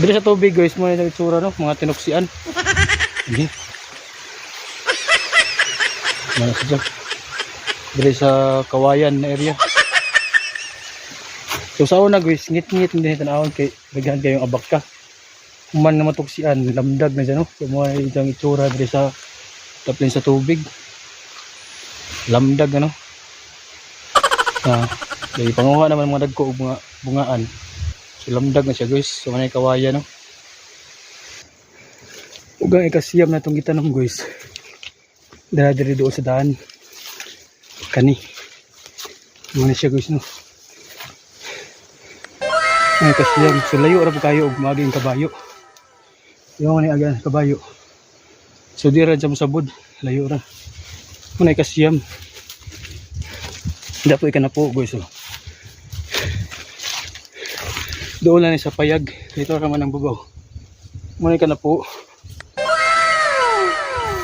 Dito sa tubig guys, mo yung itsura no, mga tinuksian. Hindi. Mana sa dito sa Kawayan na area. So sa una guys, ngit-ngit hindi tanawon kay bigyan kayong abak ka. Human na matuksian, lamdag na dyan no. So mo yung itsura dito sa taplin sa tubig. Lamdag ano. Dahil panguha naman mga dagko ug mga bungaan. So lamdag na siya guys. So manay Kawayan no. Ug ang ikasiyam na itong gitanom guys. Dara-diri doon sa daan. Kani. Muna siya guys no. Ang ikasiyam. So layo ra po kayo ug maging kabayo. Yung mga aga kabayo. So di ra jam sabod. Layo ra. Muna ikasiyam. Hindi po ikan na po guys oh. Doon lang sa payag. Dito naman ang bubaw. Muna ikan na po.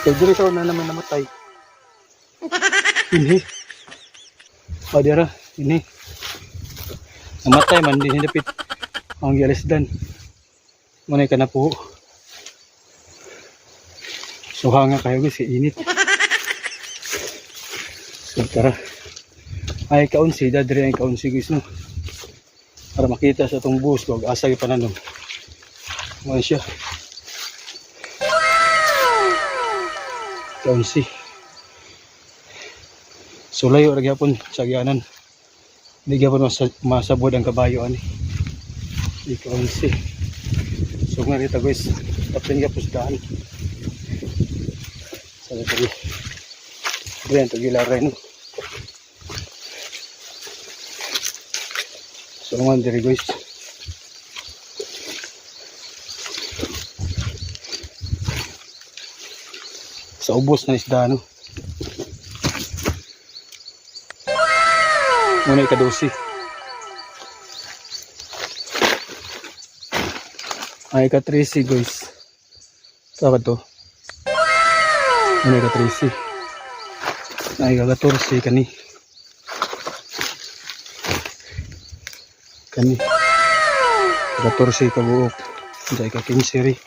Kaya dito na naman namatay. Ini. Padira. Ini. Namatay man. Hindi dapit. Ang gialisdan. Muna ikan na po. So hanga kayo guys. Init. So tara. Ay kaunsi. Dadri ay kaunsi guys no. Para makita sa itong bus. Huwag asag ipananong. Muna siya. Kaunsi. So layo ra gyapon sa agyanan. Hindi gyapon masabod ang kabayo ani. Di kaunsi. So nga rito guys, tapos gyapon sa daan. Sa diri. Diyan to gilaray no. So nga diri guys. Sa ubos na isda no. Muna ika-12. Ay ika-13 guys. Saka to. Muna ika-13. Ay ika-14 kani. Kani. Ika-14 kabuok. Hindi ika-15 rin.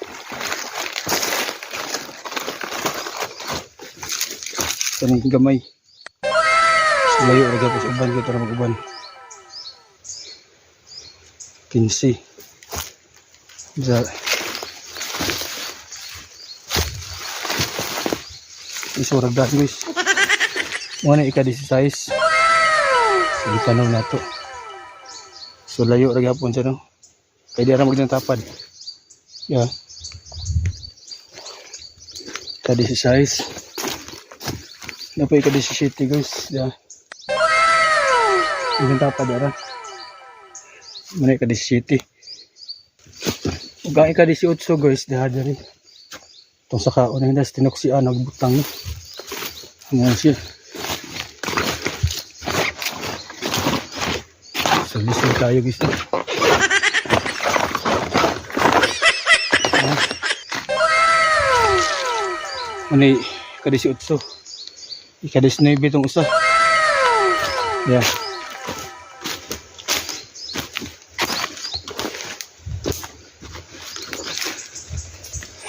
Kaning gamay. Layo ra gyapon sa uban kita ra mag-uban. 15. Sa isurag daan guys. Muna ika-16. So ikanaw na to. So layo ra gyapon siya no. Kaya di ra magdang tapad. Yeah. Ika-16. Napay ika-17 guys. Yeah. Ang tapad ara. Muna ika-17. Ug ang ika-18 guys, dahadari. Itong sa kaon na hinas tinuksian nagbutang no. Ano siya. So listen tayo guys. Muna ika-18. Ika-19 itong usa. Yeah.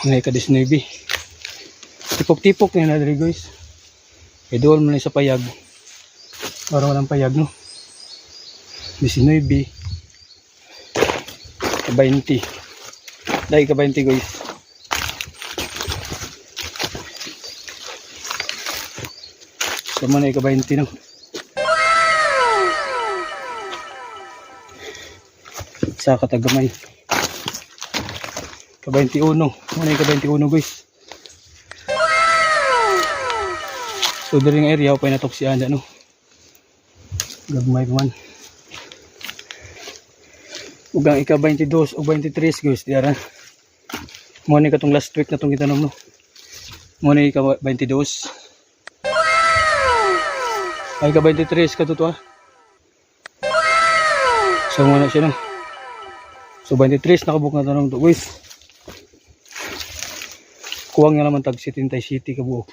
Ngayon ika-19. Tipok-tipok na dali guys. Kaya doon mo na sa payag. Parang walang payag no. 19. Ka-20. Dahil ka-20 guys. So mo na ika-20 no. Sa katagamay. Ka-21. Muna yung ka-21 guys. So dali ng area pa natuksian dyan no. Gagmay man. Ug ang ika-22 o 23 guys diara. Muna yung katong last week na itong gitanom no. Muna yung ika-22. Ay ika-23 katuto ah. So muna siya no. So 23 nakabuk na tanong to guys. Kuwang nga naman tag 77 kabuok.